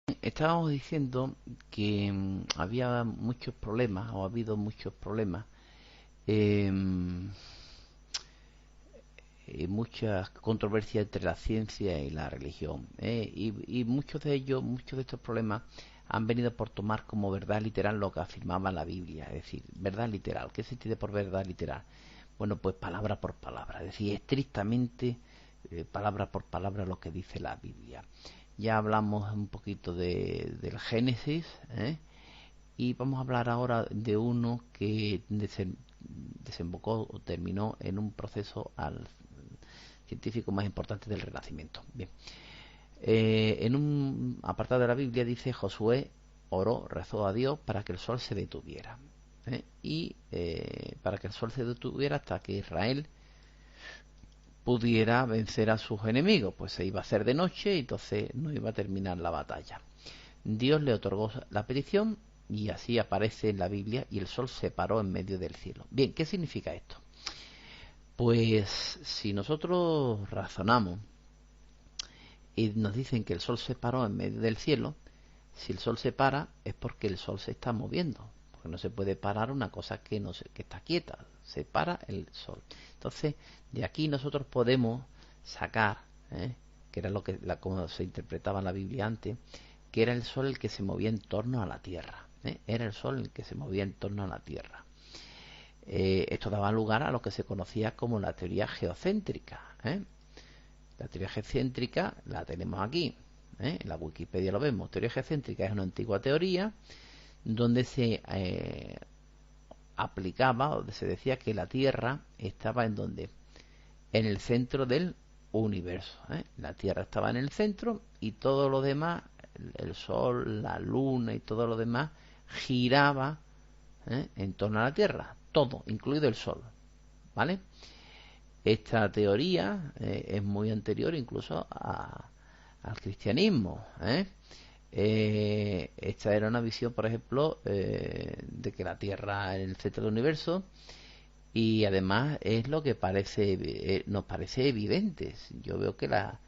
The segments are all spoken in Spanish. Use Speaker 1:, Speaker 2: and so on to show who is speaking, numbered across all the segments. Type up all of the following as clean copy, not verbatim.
Speaker 1: Estábamos diciendo que había muchos problemas, o ha habido muchos problemas, em, y muchas controversias entre la ciencia y la religión, ¿eh? Y muchos de ellos, muchos de estos problemas han venido por tomar como verdad literal lo que afirmaba la Biblia, es decir, verdad literal. ¿Qué se entiende por verdad literal? Bueno, pues palabra por palabra, es decir, estrictamente palabra por palabra lo que dice la Biblia. Ya hablamos un poquito del Génesis, ¿eh? Y vamos a hablar ahora de uno que desembocó o terminó en un proceso al científico más importante del Renacimiento. Bien, en un apartado de la Biblia dice: Josué oró, rezó a Dios para que el sol se detuviera. Y para que el sol se detuviera hasta que Israel pudiera vencer a sus enemigos, pues se iba a hacer de noche y entonces no iba a terminar la batalla. Dios le otorgó la petición y así aparece en la Biblia, y el sol se paró en medio del cielo. Bien, ¿qué significa esto? Pues si nosotros razonamos y nos dicen que el sol se paró en medio del cielo, si el sol se para es porque el sol se está moviendo, porque no se puede parar una cosa que no se, que está quieta, se para el sol. Entonces, de aquí nosotros podemos sacar, ¿eh? Que era lo que como se interpretaba en la Biblia antes, que era el sol el que se movía en torno a la Tierra, ¿eh? Era el sol el que se movía en torno a la Tierra. Esto daba lugar a lo que se conocía como la teoría geocéntrica, ¿eh? La teoría geocéntrica la tenemos aquí, ¿eh? En la Wikipedia lo vemos. Teoría geocéntrica es una antigua teoría donde se aplicaba, donde se decía que la Tierra estaba en donde, en el centro del universo, ¿eh? La Tierra estaba en el centro y todo lo demás, el Sol, la Luna y todo lo demás, giraba, en torno a la Tierra, todo, incluido el Sol, ¿vale? Esta teoría es muy anterior incluso al cristianismo, ¿eh? Esta era una visión, por ejemplo, de que la Tierra es el centro del universo, y además es lo que parece, nos parece evidente. Yo veo que la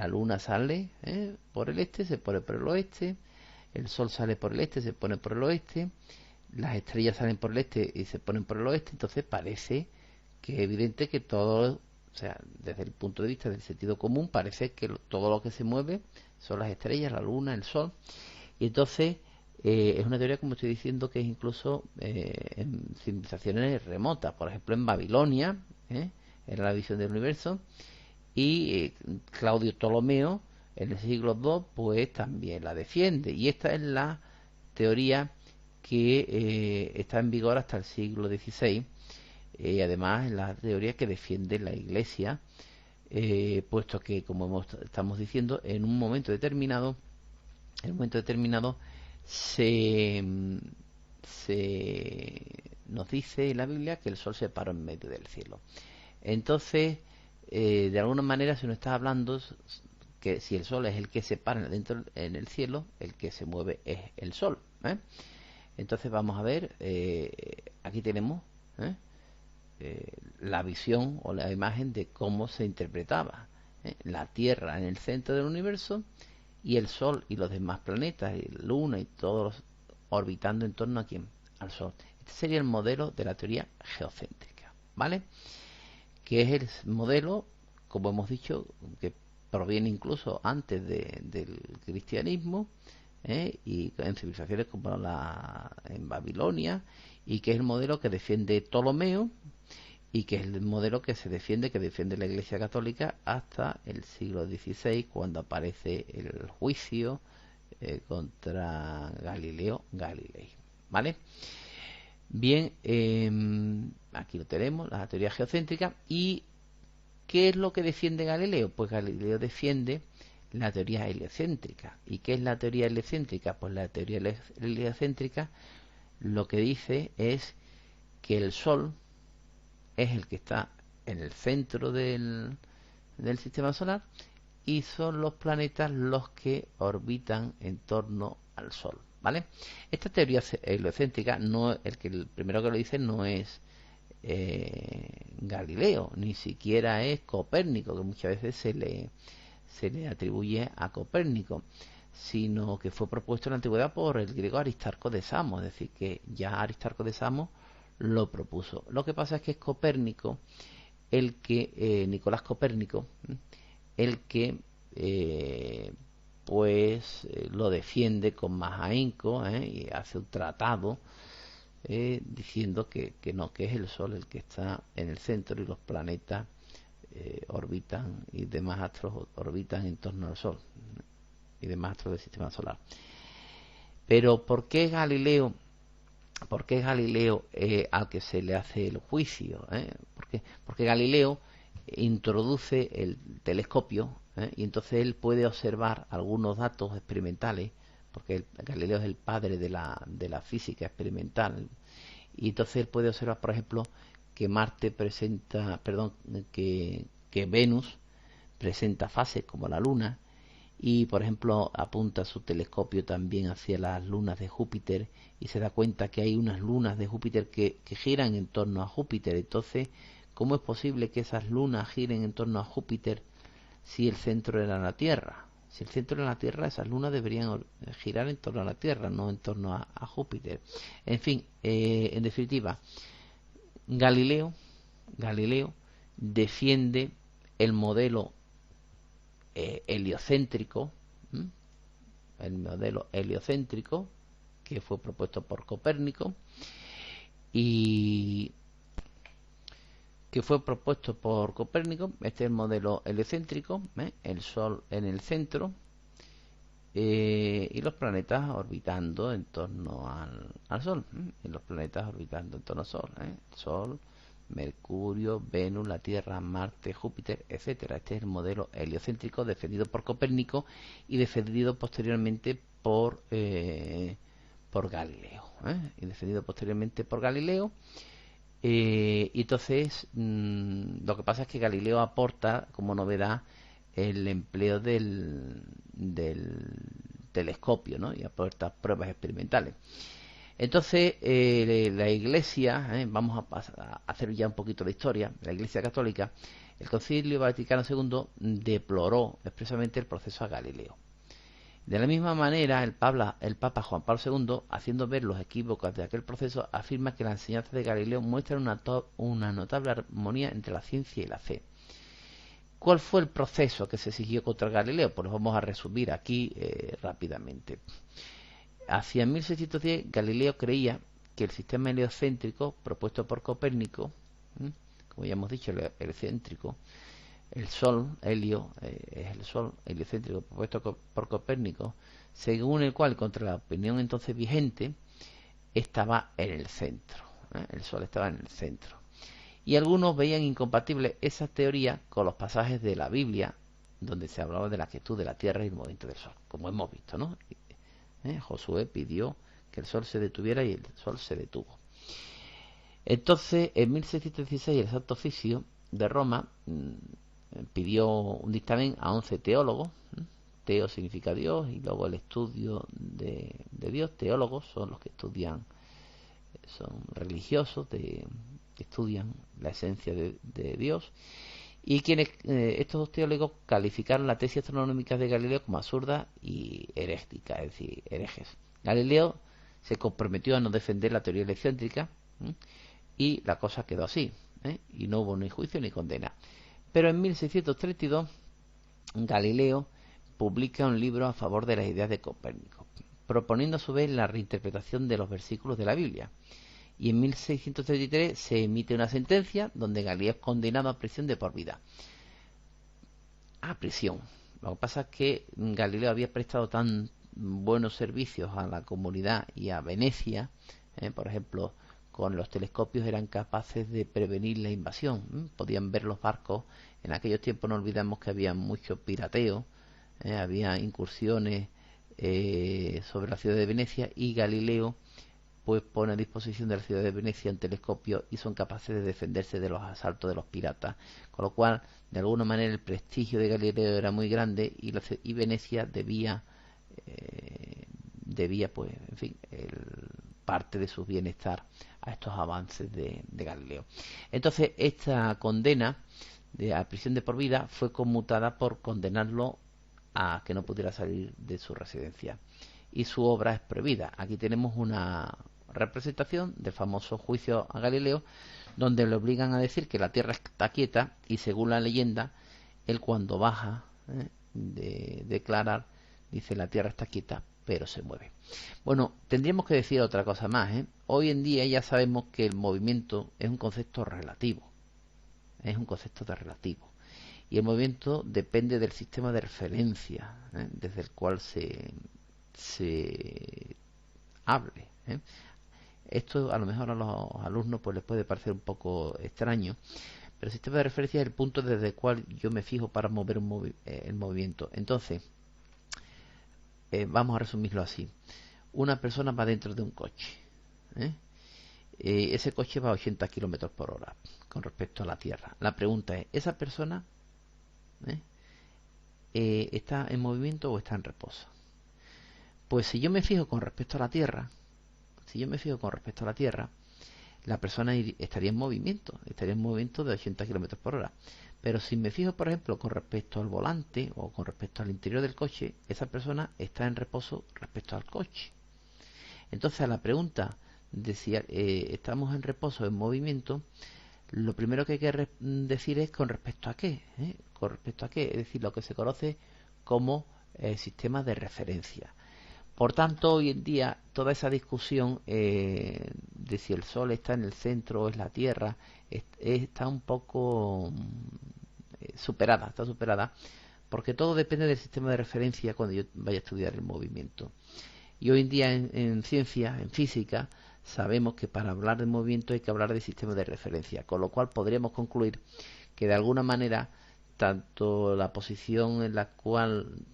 Speaker 1: Luna sale, por el este, se pone por el oeste, el Sol sale por el este, se pone por el oeste, las estrellas salen por el este y se ponen por el oeste. Entonces parece que es evidente que todo, o sea, desde el punto de vista del sentido común, parece que todo lo que se mueve son las estrellas, la luna, el sol. Y entonces es una teoría, como estoy diciendo, que es incluso en civilizaciones remotas. Por ejemplo, en Babilonia, era la visión del universo. Y Claudio Ptolomeo, en el siglo II, pues también la defiende. Y esta es la teoría que está en vigor hasta el siglo XVI. Además, es la teoría que defiende la Iglesia, puesto que, como estamos diciendo, en un momento determinado se, se nos dice en la Biblia que el sol se paró en medio del cielo. Entonces, de alguna manera se nos está hablando que si el sol es el que se para dentro en el cielo, el que se mueve es el sol, ¿eh? Entonces vamos a ver, aquí tenemos, ¿eh? La visión o la imagen de cómo se interpretaba, la Tierra en el centro del universo y el Sol y los demás planetas y la Luna y todos orbitando en torno a quién, al Sol. Este sería el modelo de la teoría geocéntrica, ¿vale? Que es el modelo, como hemos dicho, que proviene incluso antes del cristianismo, y en civilizaciones como en Babilonia, y que es el modelo que defiende Ptolomeo, y que es el modelo que defiende la Iglesia Católica hasta el siglo XVI, cuando aparece el juicio contra Galileo Galilei, ¿vale? Bien, aquí lo tenemos, la teoría geocéntrica. ¿Y qué es lo que defiende Galileo? Pues Galileo defiende la teoría heliocéntrica. ¿Y qué es la teoría heliocéntrica? Pues la teoría heliocéntrica lo que dice es que el Sol es el que está en el centro del sistema solar, y son los planetas los que orbitan en torno al Sol, ¿vale? Esta teoría heliocéntrica, no, el primero que lo dice no es Galileo, ni siquiera es Copérnico, que muchas veces se le atribuye a Copérnico, sino que fue propuesto en la antigüedad por el griego Aristarco de Samos, es decir, que ya Aristarco de Samos lo propuso. Lo que pasa es que es Copérnico Nicolás Copérnico, el que lo defiende con más ahínco, y hace un tratado diciendo que no, que es el Sol el que está en el centro y los planetas orbitan y demás astros orbitan en torno al Sol y demás astros del sistema solar. Pero ¿por qué Galileo al que se le hace el juicio? Porque Galileo introduce el telescopio, y entonces él puede observar algunos datos experimentales, porque Galileo es el padre de la física experimental, y entonces él puede observar, por ejemplo, que que Venus presenta fases como la Luna, y por ejemplo apunta su telescopio también hacia las lunas de Júpiter y se da cuenta que hay unas lunas de Júpiter que giran en torno a Júpiter. Entonces, ¿cómo es posible que esas lunas giren en torno a Júpiter si el centro era la Tierra? Si el centro era la Tierra, esas lunas deberían girar en torno a la Tierra, no en torno a Júpiter. En fin, en definitiva, Galileo defiende el modelo heliocéntrico, que fue propuesto por Copérnico y este es el modelo heliocéntrico, el Sol en el centro, y los planetas orbitando en torno al Sol, y los planetas orbitando en torno al Sol, Sol, Mercurio, Venus, la Tierra, Marte, Júpiter, etcétera. Este es el modelo heliocéntrico defendido por Copérnico y defendido posteriormente por Galileo. Y entonces lo que pasa es que Galileo aporta como novedad el empleo del telescopio, ¿no? Y aporta pruebas experimentales. Entonces, la Iglesia, vamos a hacer ya un poquito de historia, la Iglesia Católica, el Concilio Vaticano II deploró expresamente el proceso a Galileo. De la misma manera, el Papa Juan Pablo II, haciendo ver los equívocos de aquel proceso, afirma que las enseñanzas de Galileo muestran una notable armonía entre la ciencia y la fe. ¿Cuál fue el proceso que se siguió contra Galileo? Pues lo vamos a resumir aquí rápidamente. Hacia 1610, Galileo creía que el sistema heliocéntrico propuesto por Copérnico, como ya hemos dicho, el heliocéntrico, el Sol, Helio, es el Sol heliocéntrico propuesto por Copérnico, según el cual, contra la opinión entonces vigente, estaba en el centro. El Sol estaba en el centro. Y algunos veían incompatible esa teoría con los pasajes de la Biblia, donde se hablaba de la quietud de la Tierra y el movimiento del Sol, como hemos visto, ¿no? Josué pidió que el Sol se detuviera y el Sol se detuvo. Entonces, en 1616, el Santo Oficio de Roma pidió un dictamen a 11 teólogos. Teo significa Dios, y luego el estudio de Dios. Teólogos son los que estudian, son religiosos, que estudian la esencia de Dios. Y estos dos teólogos calificaron la tesis astronómica de Galileo como absurda y herética, es decir, herejes. Galileo se comprometió a no defender la teoría heliocéntrica, y la cosa quedó así, y no hubo ni juicio ni condena. Pero en 1632 Galileo publica un libro a favor de las ideas de Copérnico, proponiendo a su vez la reinterpretación de los versículos de la Biblia. Y en 1633 se emite una sentencia donde Galileo es condenado a prisión de por vida. A prisión. Lo que pasa es que Galileo había prestado tan buenos servicios a la comunidad y a Venecia, por ejemplo, con los telescopios eran capaces de prevenir la invasión. Podían ver los barcos. En aquellos tiempos no olvidamos que había mucho pirateo, había incursiones sobre la ciudad de Venecia, y Galileo pues pone a disposición de la ciudad de Venecia un telescopio y son capaces de defenderse de los asaltos de los piratas, con lo cual de alguna manera el prestigio de Galileo era muy grande, y Venecia debía pues en fin parte de su bienestar a estos avances de Galileo. Entonces esta condena a prisión de por vida fue conmutada por condenarlo a que no pudiera salir de su residencia. Y su obra es prohibida. Aquí tenemos una representación del famoso juicio a Galileo, donde le obligan a decir que la Tierra está quieta y según la leyenda, él cuando baja de declarar, dice la Tierra está quieta, pero se mueve. Bueno, tendríamos que decir otra cosa más. Hoy en día ya sabemos que el movimiento es un concepto relativo. Es un concepto de relativo. Y el movimiento depende del sistema de referencia desde el cual se hable. Esto a lo mejor a los alumnos pues les puede parecer un poco extraño, pero el sistema de referencia es el punto desde el cual yo me fijo para mover el movimiento. Entonces, vamos a resumirlo así. Una persona va dentro de un coche. Ese coche va a 80 kilómetros por hora con respecto a la Tierra. La pregunta es, ¿esa persona está en movimiento o está en reposo? Pues si yo me fijo con respecto a la Tierra, la persona estaría en movimiento de 80 kilómetros por hora. Pero si me fijo, por ejemplo, con respecto al volante o con respecto al interior del coche, esa persona está en reposo respecto al coche. Entonces, a la pregunta de si estamos en reposo o en movimiento, lo primero que hay que decir es con respecto a qué. Con respecto a qué, es decir, lo que se conoce como sistema de referencia. Por tanto, hoy en día, toda esa discusión de si el Sol está en el centro o es la Tierra, está un poco superada, porque todo depende del sistema de referencia cuando yo vaya a estudiar el movimiento. Y hoy en día en ciencia, en física, sabemos que para hablar de movimiento hay que hablar de sistema de referencia, con lo cual podríamos concluir que de alguna manera tanto la posición en la cual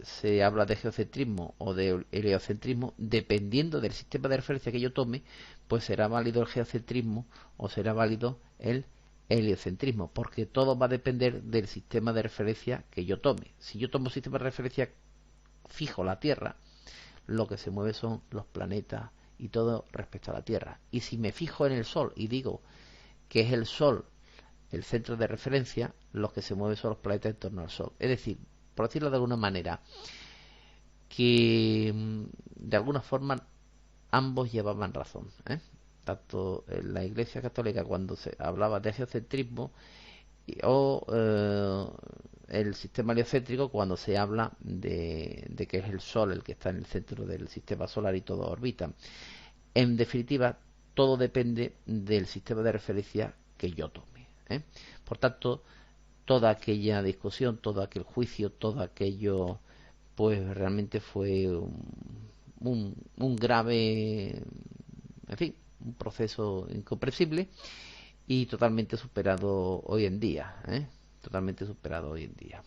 Speaker 1: se habla de geocentrismo o de heliocentrismo, dependiendo del sistema de referencia que yo tome, pues será válido el geocentrismo o será válido el heliocentrismo, porque todo va a depender del sistema de referencia que yo tome. Si yo tomo sistema de referencia fijo, la Tierra, lo que se mueve son los planetas y todo respecto a la Tierra. Y si me fijo en el Sol y digo que es el Sol el centro de referencia, los que se mueven son los planetas en torno al Sol. Es decir, por decirlo de alguna manera, que de alguna forma ambos llevaban razón. Tanto en la Iglesia Católica cuando se hablaba de geocentrismo o el sistema heliocéntrico cuando se habla de que es el Sol el que está en el centro del sistema solar y todo orbita. En definitiva, todo depende del sistema de referencia que yo tome. Por tanto, toda aquella discusión, todo aquel juicio, todo aquello, pues realmente fue un grave, en fin, un proceso incomprensible y totalmente superado hoy en día. Totalmente superado hoy en día.